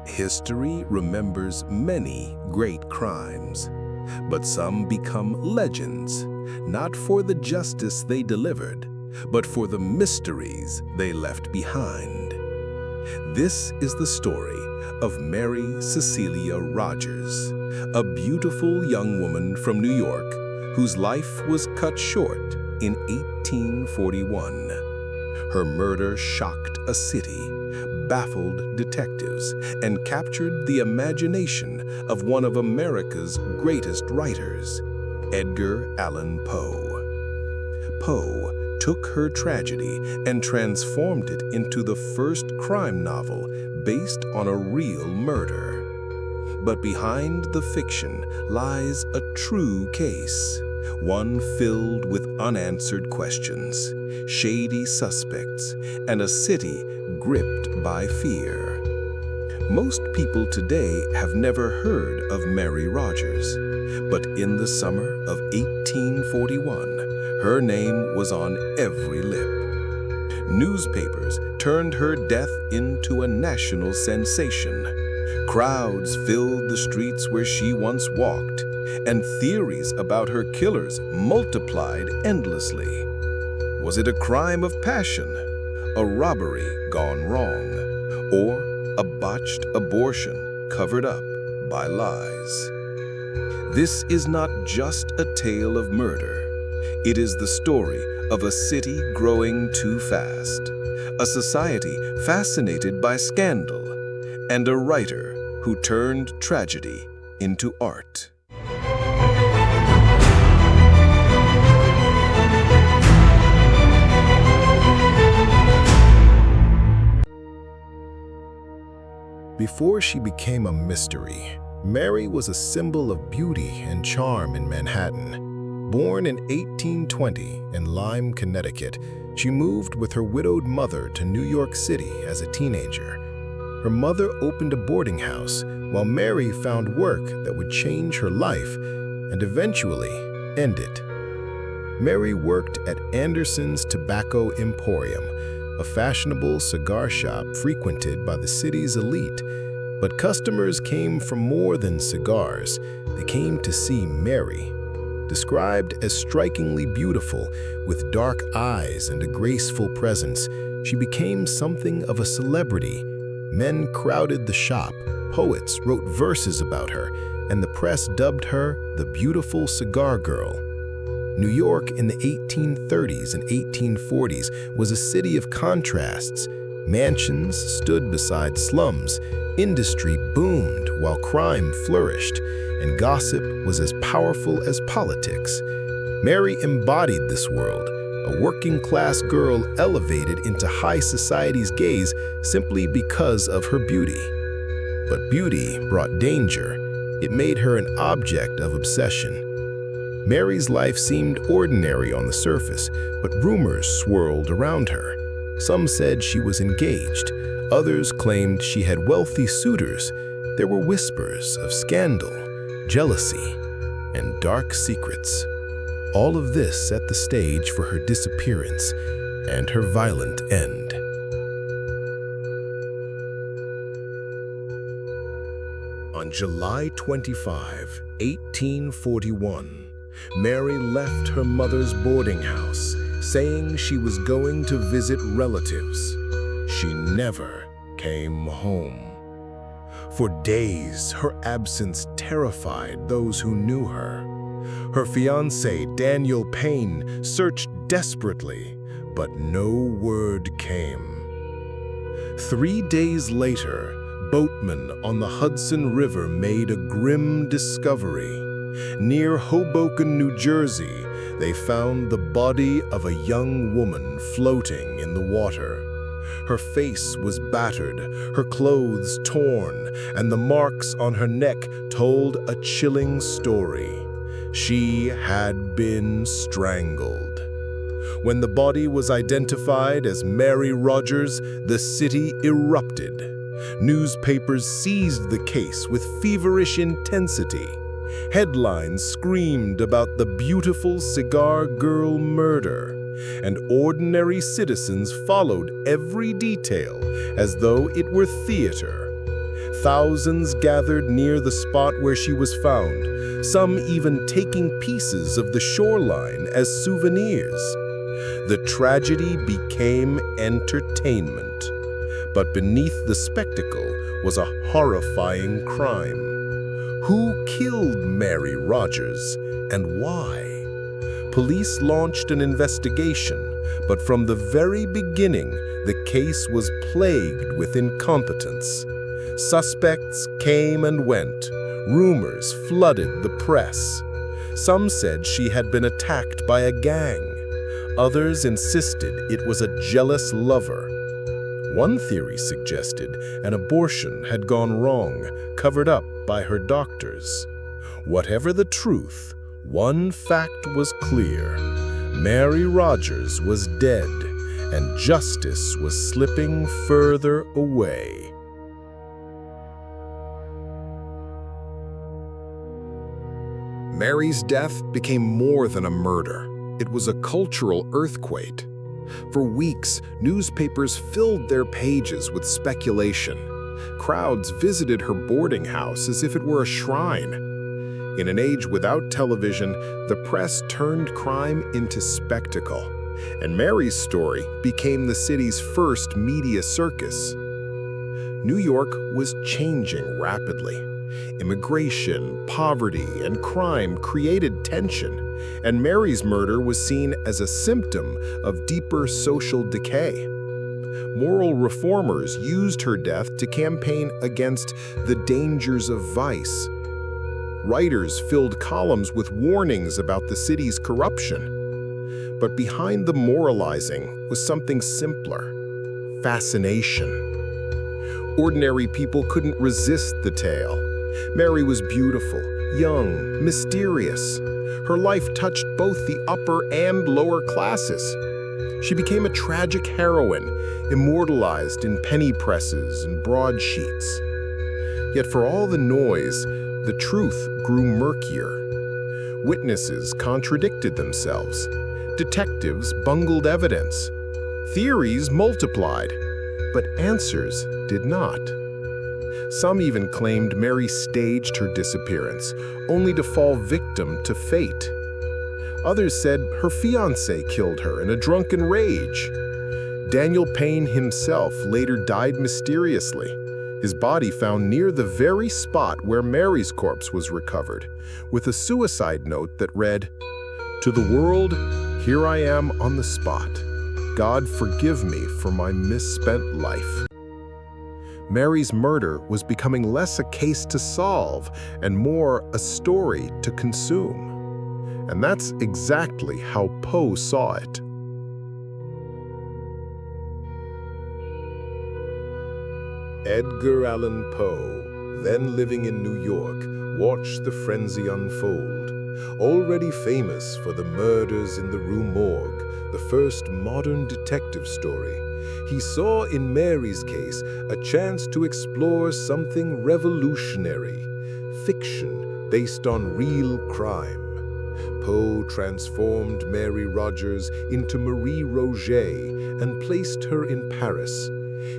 History remembers many great crimes, but some become legends, not for the justice they delivered, but for the mysteries they left behind. This is the story of Mary Cecilia Rogers, a beautiful young woman from New York whose life was cut short in 1841. Her murder shocked a city, baffled detectives, and captured the imagination of one of America's greatest writers, Edgar Allan Poe. Poe took her tragedy and transformed it into the first crime novel based on a real murder. But behind the fiction lies a true case, one filled with unanswered questions, shady suspects, and a city gripped by fear. Most people today have never heard of Mary Rogers, but in the summer of 1841, her name was on every lip. Newspapers turned her death into a national sensation. Crowds filled the streets where she once walked, and theories about her killers multiplied endlessly. Was it a crime of passion, a robbery gone wrong, or a botched abortion covered up by lies? This is not just a tale of murder. It is the story of a city growing too fast, a society fascinated by scandal, and a writer who turned tragedy into art. Before she became a mystery, Mary was a symbol of beauty and charm in Manhattan. Born in 1820 in Lyme, Connecticut, she moved with her widowed mother to New York City as a teenager. Her mother opened a boarding house, while Mary found work that would change her life and eventually end it. Mary worked at Anderson's Tobacco Emporium, a fashionable cigar shop frequented by the city's elite. But customers came for more than cigars. They came to see Mary. Described as strikingly beautiful, with dark eyes and a graceful presence, she became something of a celebrity. Men crowded the shop, poets wrote verses about her, and the press dubbed her the beautiful Cigar Girl. New York in the 1830s and 1840s was a city of contrasts. Mansions stood beside slums, industry boomed while crime flourished, and gossip was as powerful as politics. Mary embodied this world, a working-class girl elevated into high society's gaze simply because of her beauty. But beauty brought danger. It made her an object of obsession. Mary's life seemed ordinary on the surface, but rumors swirled around her. Some said she was engaged. Others claimed she had wealthy suitors. There were whispers of scandal, jealousy, and dark secrets. All of this set the stage for her disappearance and her violent end. On July 25, 1841, Mary left her mother's boarding house, saying she was going to visit relatives. She never came home. For days, her absence terrified those who knew her. Her fiancé, Daniel Payne, searched desperately, but no word came. 3 days later, boatmen on the Hudson River made a grim discovery. Near Hoboken, New Jersey, they found the body of a young woman floating in the water. Her face was battered, her clothes torn, and the marks on her neck told a chilling story. She had been strangled. When the body was identified as Mary Rogers, the city erupted. Newspapers seized the case with feverish intensity. Headlines screamed about the beautiful Cigar Girl murder, and ordinary citizens followed every detail as though it were theater. Thousands gathered near the spot where she was found, some even taking pieces of the shoreline as souvenirs. The tragedy became entertainment, but beneath the spectacle was a horrifying crime. Who killed Mary Rogers and why? Police launched an investigation, but from the very beginning, the case was plagued with incompetence. Suspects came and went. Rumors flooded the press. Some said she had been attacked by a gang. Others insisted it was a jealous lover. One theory suggested an abortion had gone wrong, covered up by her doctors. Whatever the truth, one fact was clear. Mary Rogers was dead, and justice was slipping further away. Mary's death became more than a murder. It was a cultural earthquake. For weeks, newspapers filled their pages with speculation. Crowds visited her boarding house as if it were a shrine. In an age without television, the press turned crime into spectacle, and Mary's story became the city's first media circus. New York was changing rapidly. Immigration, poverty, and crime created tension, and Mary's murder was seen as a symptom of deeper social decay. Moral reformers used her death to campaign against the dangers of vice. Writers filled columns with warnings about the city's corruption. But behind the moralizing was something simpler: fascination. Ordinary people couldn't resist the tale. Mary was beautiful, young, mysterious. Her life touched both the upper and lower classes. She became a tragic heroine, immortalized in penny presses and broadsheets. Yet for all the noise, the truth grew murkier. Witnesses contradicted themselves. Detectives bungled evidence. Theories multiplied, but answers did not. Some even claimed Mary staged her disappearance, only to fall victim to fate. Others said her fiancé killed her in a drunken rage. Daniel Payne himself later died mysteriously, his body found near the very spot where Mary's corpse was recovered, with a suicide note that read, "To the world, here I am on the spot. God forgive me for my misspent life." Mary's murder was becoming less a case to solve and more a story to consume. And that's exactly how Poe saw it. Edgar Allan Poe, then living in New York, watched the frenzy unfold. Already famous for the murders in the Rue Morgue, the first modern detective story, he saw in Mary's case a chance to explore something revolutionary: fiction based on real crime. Poe transformed Mary Rogers into Marie Rogêt and placed her in Paris.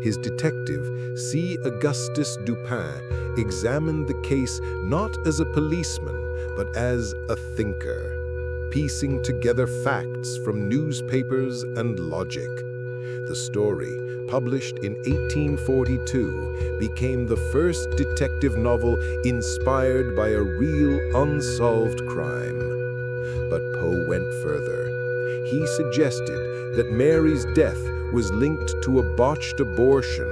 His detective, C. Augustus Dupin, examined the case not as a policeman, but as a thinker, piecing together facts from newspapers and logic. The story, published in 1842, became the first detective novel inspired by a real unsolved crime. But Poe went further. He suggested that Mary's death was linked to a botched abortion,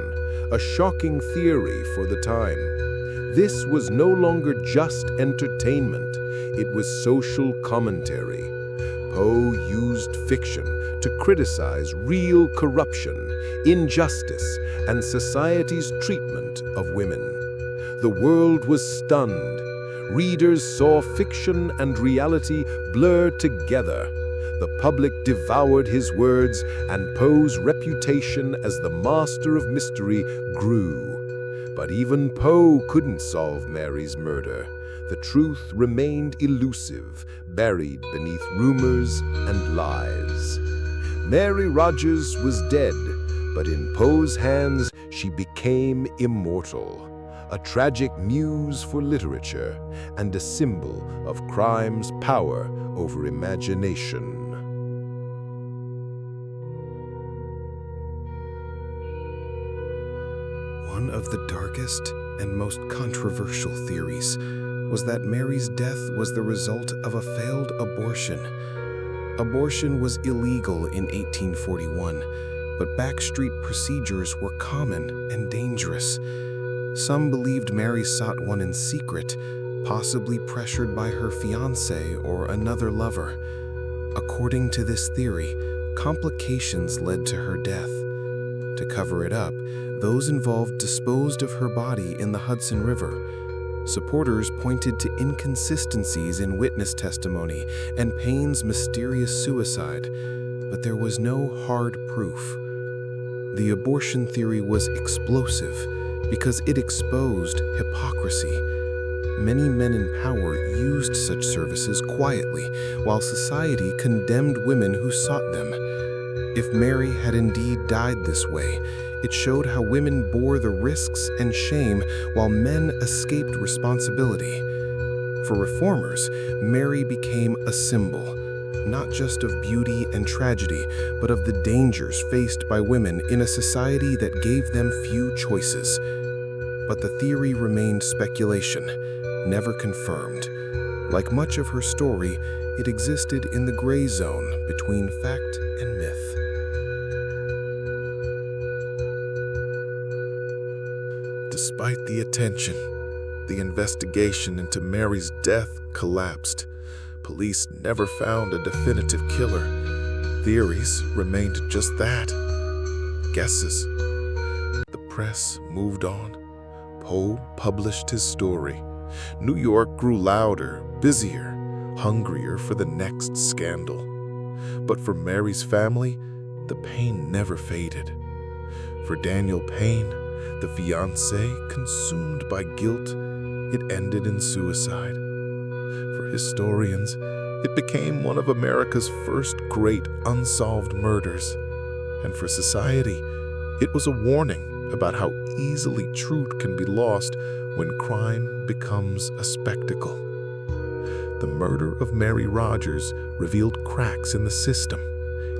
a shocking theory for the time. This was no longer just entertainment, it was social commentary. Poe used fiction to criticize real corruption, injustice, and society's treatment of women. The world was stunned. Readers saw fiction and reality blur together. The public devoured his words, and Poe's reputation as the master of mystery grew. But even Poe couldn't solve Mary's murder. The truth remained elusive, buried beneath rumors and lies. Mary Rogers was dead, but in Poe's hands she became immortal. a tragic muse for literature and a symbol of crime's power over imagination. One of the darkest and most controversial theories was that Mary's death was the result of a failed abortion. Abortion was illegal in 1841, but backstreet procedures were common and dangerous. Some believed Mary sought one in secret, possibly pressured by her fiancé or another lover. According to this theory, complications led to her death. To cover it up, those involved disposed of her body in the Hudson River. Supporters pointed to inconsistencies in witness testimony and Paine's mysterious suicide, but there was no hard proof. The abortion theory was explosive because it exposed hypocrisy. Many men in power used such services quietly, while society condemned women who sought them. If Mary had indeed died this way, it showed how women bore the risks and shame while men escaped responsibility. For reformers, Mary became a symbol, not just of beauty and tragedy, but of the dangers faced by women in a society that gave them few choices. But the theory remained speculation, never confirmed. Like much of her story, it existed in the gray zone between fact and myth. Despite the attention, the investigation into Mary's death collapsed. Police never found a definitive killer. Theories remained just that, guesses. The press moved on. Poe published his story. New York grew louder, busier, hungrier for the next scandal. But for Mary's family, the pain never faded. For Daniel Payne, the fiancé consumed by guilt, it ended in suicide. For historians, it became one of America's first great unsolved murders. And for society, it was a warning about how easily truth can be lost when crime becomes a spectacle. The murder of Mary Rogers revealed cracks in the system.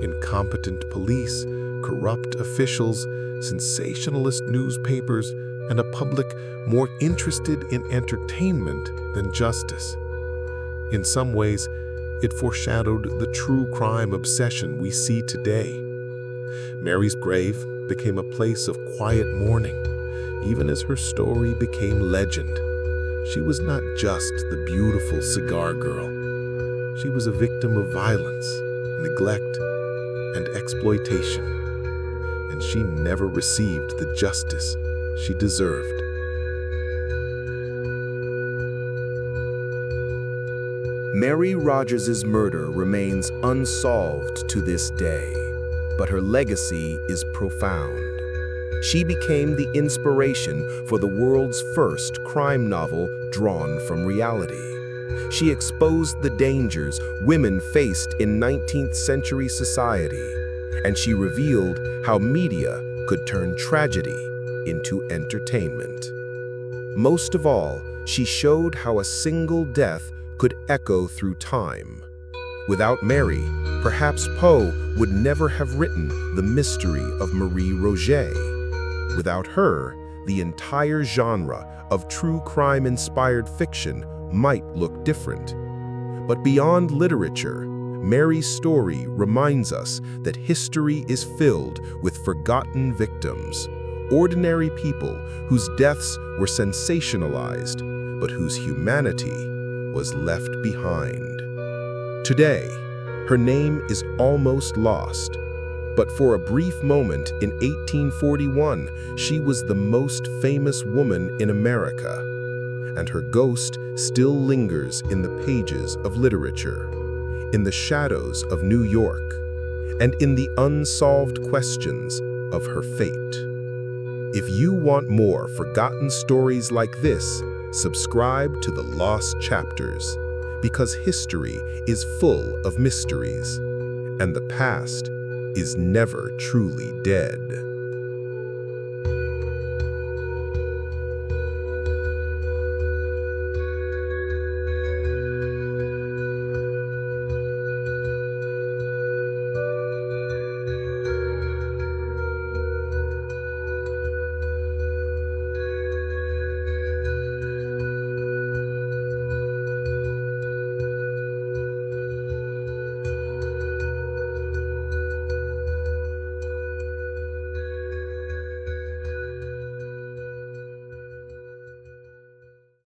Incompetent police, corrupt officials, sensationalist newspapers, and a public more interested in entertainment than justice. In some ways, it foreshadowed the true crime obsession we see today. Mary's grave became a place of quiet mourning, even as her story became legend. She was not just the beautiful Cigar Girl. She was a victim of violence, neglect, and exploitation. And she never received the justice she deserved. Mary Rogers' murder remains unsolved to this day, but her legacy is profound. She became the inspiration for the world's first crime novel drawn from reality. She exposed the dangers women faced in 19th century society, and she revealed how media could turn tragedy into entertainment. Most of all, she showed how a single death could echo through time. Without Mary, perhaps Poe would never have written The Mystery of Marie Rogêt. Without her, the entire genre of true crime-inspired fiction might look different. But beyond literature, Mary's story reminds us that history is filled with forgotten victims, ordinary people whose deaths were sensationalized, but whose humanity was left behind. Today, her name is almost lost, but for a brief moment in 1841, she was the most famous woman in America, and her ghost still lingers in the pages of literature, in the shadows of New York, and in the unsolved questions of her fate. If you want more forgotten stories like this, subscribe to The Lost Chapters, because history is full of mysteries, and the past is never truly dead.